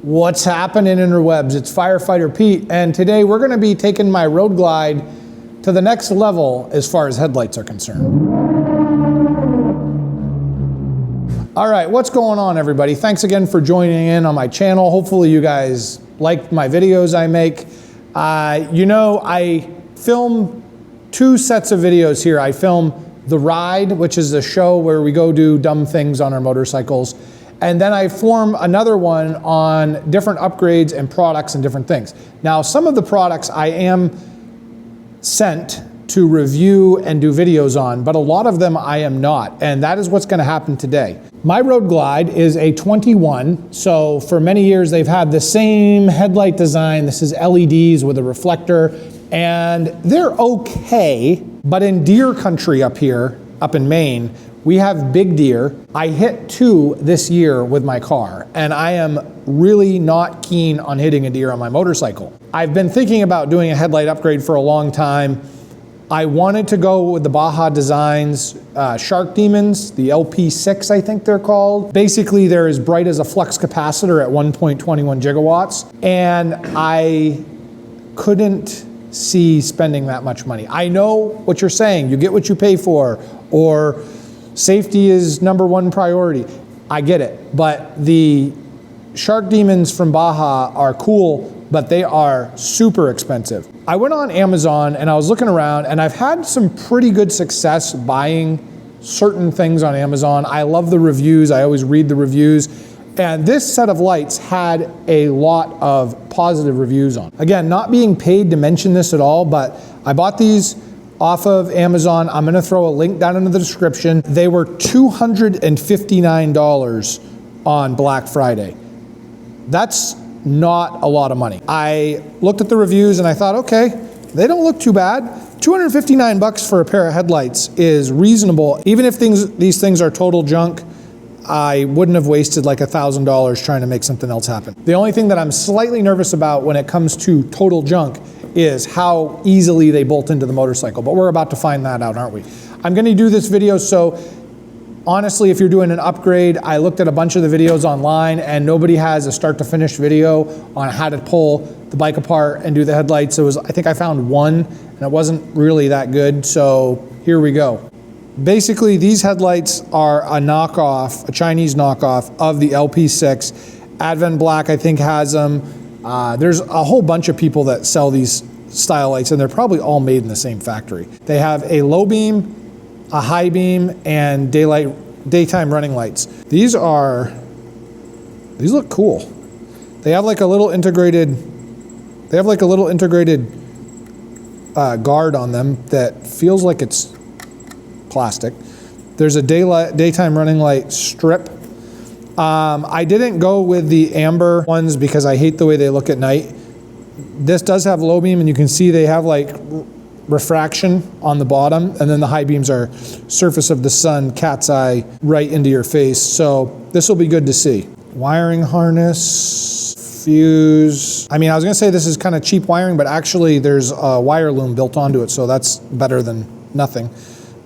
What's happening, interwebs? It's Firefighter Pete, and today we're going to be taking my Road Glide to the next level as far as headlights are concerned. All right, what's going on, everybody? Thanks again for joining in on my channel. Hopefully you guys like my videos I make. You know, I film two sets of videos here. I film The Ride, which is a show where we go do dumb things on our motorcycles. And then I form another one on different upgrades and products and different things. Now, some of the products I am sent to review and do videos on, but a lot of them I am not. And that is what's gonna happen today. My Road Glide is a 21. So for many years, they've had the same headlight design. This is LEDs with a reflector, and they're okay. But in deer country up here, up in Maine, we have big deer. I hit 2 this year with my car, and I am really not keen on hitting a deer on my motorcycle. I've been thinking about doing a headlight upgrade for a long time. I wanted to go with the Baja Designs Shark Demons, the LP6 I think they're called. Basically they're as bright as a flux capacitor at 1.21 gigawatts, and I couldn't see spending that much money. I know what you're saying, you get what you pay for, or safety is #1 priority. I get it, but the Shark Demons from Baja are cool, but they are super expensive. I went on Amazon and I was looking around, and I've had some pretty good success buying certain things on Amazon. I love the reviews, I always read the reviews, and this set of lights had a lot of positive reviews on. Again, not being paid to mention this at all, but I bought these off of Amazon. I'm gonna throw a link down in the description. They were $259 on Black Friday. That's not a lot of money. I looked at the reviews and I thought, okay, they don't look too bad. 259 bucks for a pair of headlights is reasonable. Even if these things are total junk, I wouldn't have wasted like $1,000 trying to make something else happen. The only thing that I'm slightly nervous about when it comes to total junk is how easily they bolt into the motorcycle, but we're about to find that out, aren't we? I'm gonna do this video, so honestly, if you're doing an upgrade, I looked at a bunch of the videos online and nobody has a start to finish video on how to pull the bike apart and do the headlights. I think I found one and it wasn't really that good, so here we go. Basically, these headlights are a knockoff, a Chinese knockoff of the LP6. Advent Black, I think, has them. There's a whole bunch of people that sell these style lights, and they're probably all made in the same factory. They have a low beam, a high beam, and daytime running lights. These look cool. They have like a little integrated, guard on them that feels like it's plastic. There's a daytime running light strip. I didn't go with the amber ones because I hate the way they look at night. This does have low beam, and you can see they have like refraction on the bottom, and then the high beams are surface of the sun, cat's eye, right into your face. So this will be good to see. Wiring harness, fuse. I mean, I was gonna say this is kind of cheap wiring, but actually there's a wire loom built onto it, so that's better than nothing.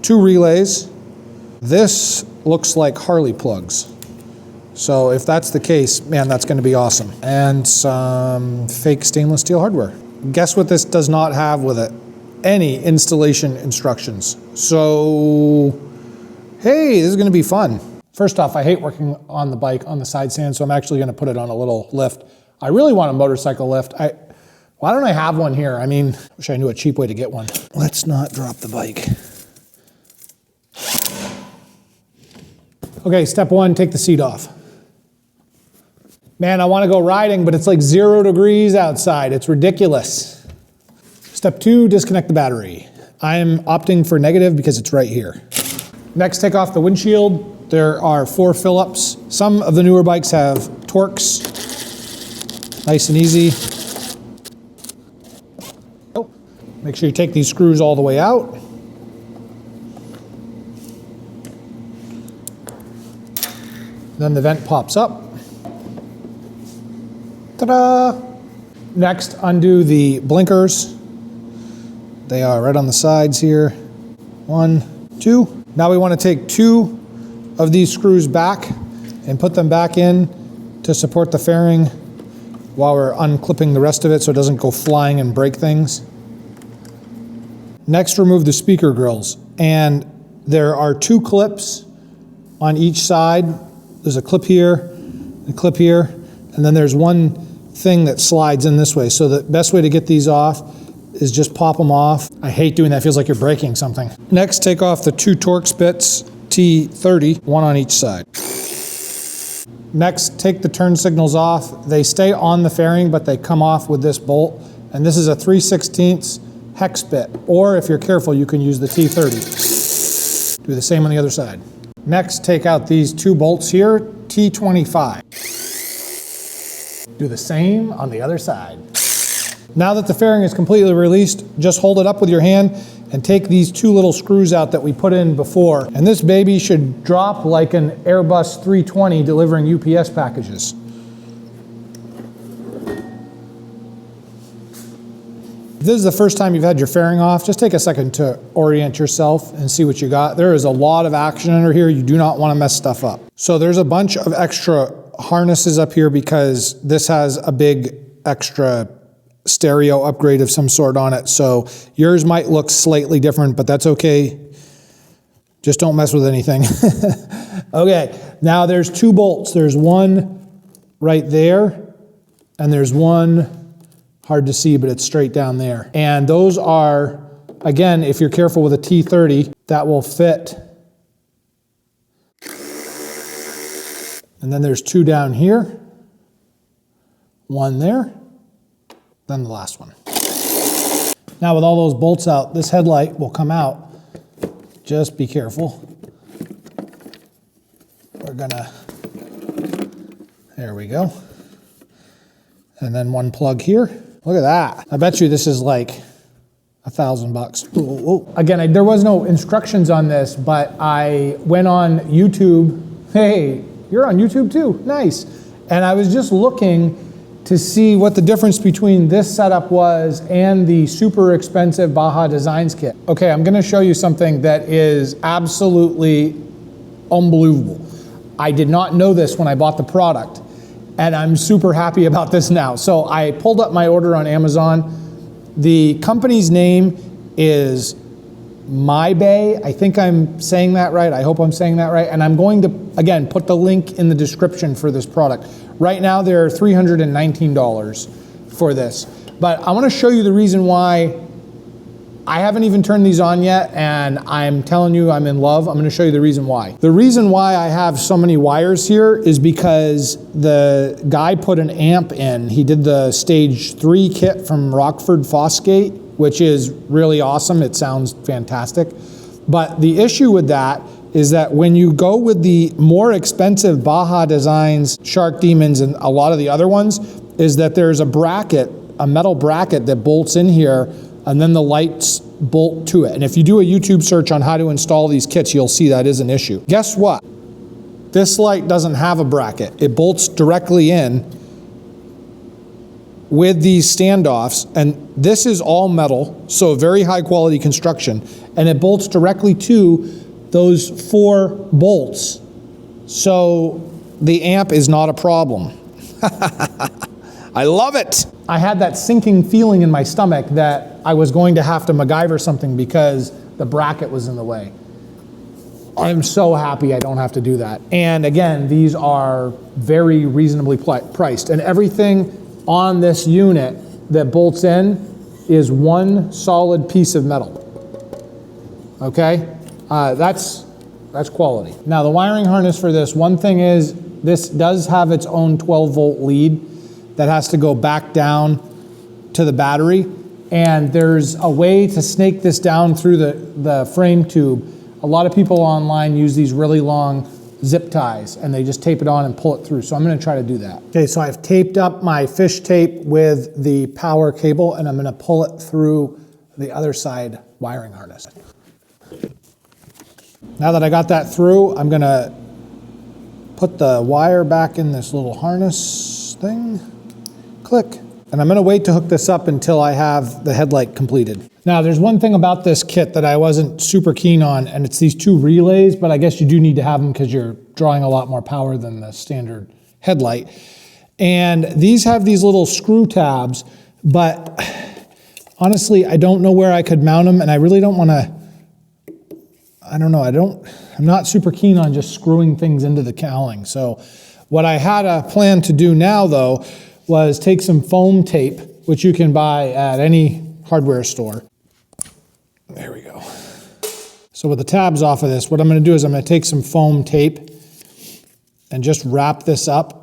2 relays. This looks like Harley plugs. So if that's the case, man, that's gonna be awesome. And some fake stainless steel hardware. Guess what this does not have with it? Any installation instructions. So, hey, this is gonna be fun. First off, I hate working on the bike on the side stand, so I'm actually gonna put it on a little lift. I really want a motorcycle lift. Why don't I have one here? I mean, wish I knew a cheap way to get one. Let's not drop the bike. Okay, step 1, take the seat off. Man, I wanna go riding, but it's like 0 degrees outside. It's ridiculous. Step 2, disconnect the battery. I am opting for negative because it's right here. Next, take off the windshield. There are 4 Phillips. Some of the newer bikes have Torx. Nice and easy. Oh, make sure you take these screws all the way out. Then the vent pops up. Ta-da! Next, undo the blinkers. They are right on the sides here. 1, 2. Now we want to take 2 of these screws back and put them back in to support the fairing while we're unclipping the rest of it so it doesn't go flying and break things. Next, remove the speaker grills. And there are 2 clips on each side. There's a clip here, a clip here, and then there's one thing that slides in this way. So the best way to get these off is just pop them off. I hate doing that, it feels like you're breaking something. Next, take off the 2 Torx bits, T30, one on each side. Next, take the turn signals off. They stay on the fairing, but they come off with this bolt. And this is a 3/16 hex bit, or if you're careful, you can use the T30. Do the same on the other side. Next, take out these 2 bolts here, T25. Do the same on the other side. Now that the fairing is completely released, just hold it up with your hand and take these 2 little screws out that we put in before. And this baby should drop like an Airbus 320 delivering UPS packages. If this is the first time you've had your fairing off, just take a second to orient yourself and see what you got. There is a lot of action under here. You do not want to mess stuff up. So there's a bunch of extra harnesses up here because this has a big extra stereo upgrade of some sort on it. So yours might look slightly different, but that's okay. Just don't mess with anything. Okay, now there's 2 bolts. There's one right there, and there's one, hard to see, but it's straight down there. And those are, again, if you're careful with a T30, that will fit. And then there's 2 down here, one there, then the last one. Now with all those bolts out, this headlight will come out. Just be careful. We're gonna, there we go. And then one plug here. Look at that. I bet you this is like $1,000. Ooh. Again, there was no instructions on this, but I went on YouTube. Hey, you're on YouTube too, nice. And I was just looking to see what the difference between this setup was and the super expensive Baja Designs kit. Okay, I'm gonna show you something that is absolutely unbelievable. I did not know this when I bought the product, and I'm super happy about this now. So I pulled up my order on Amazon. The company's name is MyBay. I think I'm saying that right. I hope I'm saying that right. And I'm going to, again, put the link in the description for this product. Right now, they're $319 for this. But I want to show you the reason why I haven't even turned these on yet, and I'm telling you I'm in love. I'm going to show you the reason why. The reason why I have so many wires here is because the guy put an amp in. He did the stage 3 kit from Rockford Fosgate, which is really awesome. It sounds fantastic. But the issue with that is that when you go with the more expensive Baja Designs, Shark Demons, and a lot of the other ones, is that there's a bracket, a metal bracket that bolts in here, and then the lights bolt to it. And if you do a YouTube search on how to install these kits, you'll see that is an issue. Guess what? This light doesn't have a bracket. It bolts directly in with these standoffs, and this is all metal, so very high quality construction, and it bolts directly to those 4 bolts. So the amp is not a problem. I love it. I had that sinking feeling in my stomach that I was going to have to MacGyver something because the bracket was in the way. I'm so happy I don't have to do that. And again, these are very reasonably priced, and everything on this unit that bolts in is one solid piece of metal. Okay? That's quality. Now the wiring harness for this, one thing is this does have its own 12-volt lead that has to go back down to the battery, and there's a way to snake this down through the frame tube. A lot of people online use these really long zip ties, and they just tape it on and pull it through. So I'm gonna try to do that. Okay, so I've taped up my fish tape with the power cable, and I'm gonna pull it through the other side wiring harness. Now that I got that through, I'm gonna put the wire back in this little harness thing. Click. And I'm gonna wait to hook this up until I have the headlight completed. Now there's one thing about this kit that I wasn't super keen on, and it's these 2 relays, but I guess you do need to have them because you're drawing a lot more power than the standard headlight. And these have these little screw tabs, but honestly, I don't know where I could mount them, and I really don't want to, I don't know, I'm not super keen on just screwing things into the cowling. So what I had a plan to do now, though, was take some foam tape, which you can buy at any hardware store. There we go. So with the tabs off of this, what I'm going to do is I'm going to take some foam tape and just wrap this up.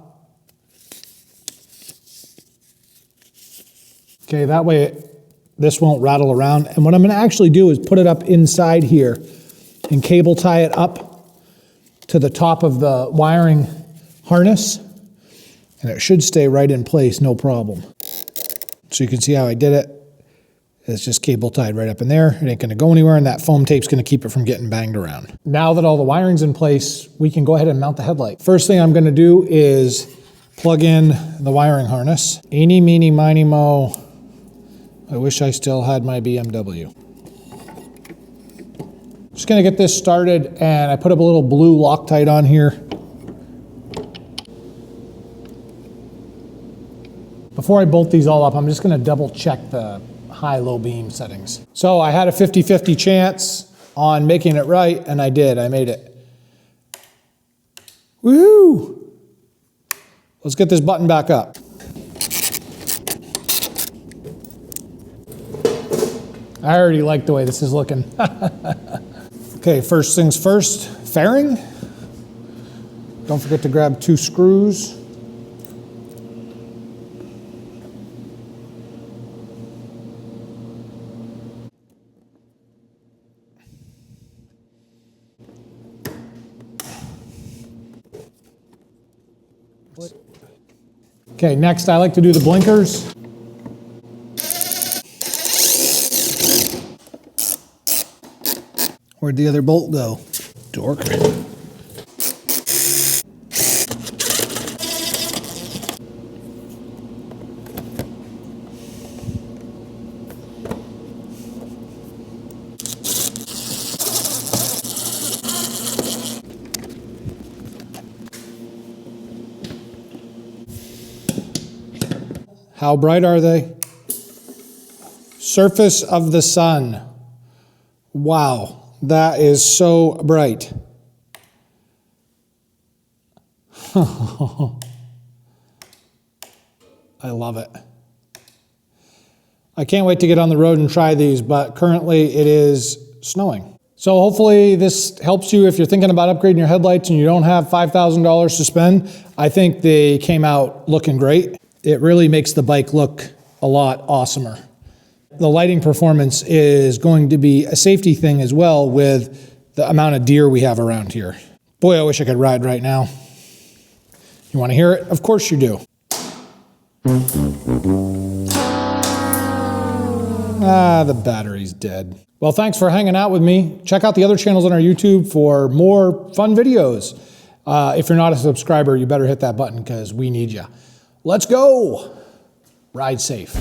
Okay, that way this won't rattle around. And what I'm going to actually do is put it up inside here and cable tie it up to the top of the wiring harness, and it should stay right in place, no problem. So you can see how I did it. It's just cable tied right up in there. It ain't gonna go anywhere, and that foam tape's gonna keep it from getting banged around. Now that all the wiring's in place, we can go ahead and mount the headlight. First thing I'm gonna do is plug in the wiring harness. Eeny, meeny, miny, mo. I wish I still had my BMW. Just gonna get this started, and I put up a little blue Loctite on here. Before I bolt these all up, I'm just gonna double check the high-low beam settings. So I had a 50-50 chance on making it right, and I did, I made it. Woohoo! Let's get this button back up. I already like the way this is looking. Okay, first things first, fairing. Don't forget to grab 2 screws. Okay, next I like to do the blinkers. Where'd the other bolt go? Dork. How bright are they? Surface of the sun. Wow. That is so bright. I love it. I can't wait to get on the road and try these, but currently it is snowing. So hopefully this helps you if you're thinking about upgrading your headlights and you don't have $5,000 to spend. I think they came out looking great. It really makes the bike look a lot awesomer. The lighting performance is going to be a safety thing as well with the amount of deer we have around here. Boy, I wish I could ride right now. You want to hear it? Of course you do. Ah, the battery's dead. Well, thanks for hanging out with me. Check out the other channels on our YouTube for more fun videos. If you're not a subscriber, you better hit that button because we need you. Let's go. Ride safe.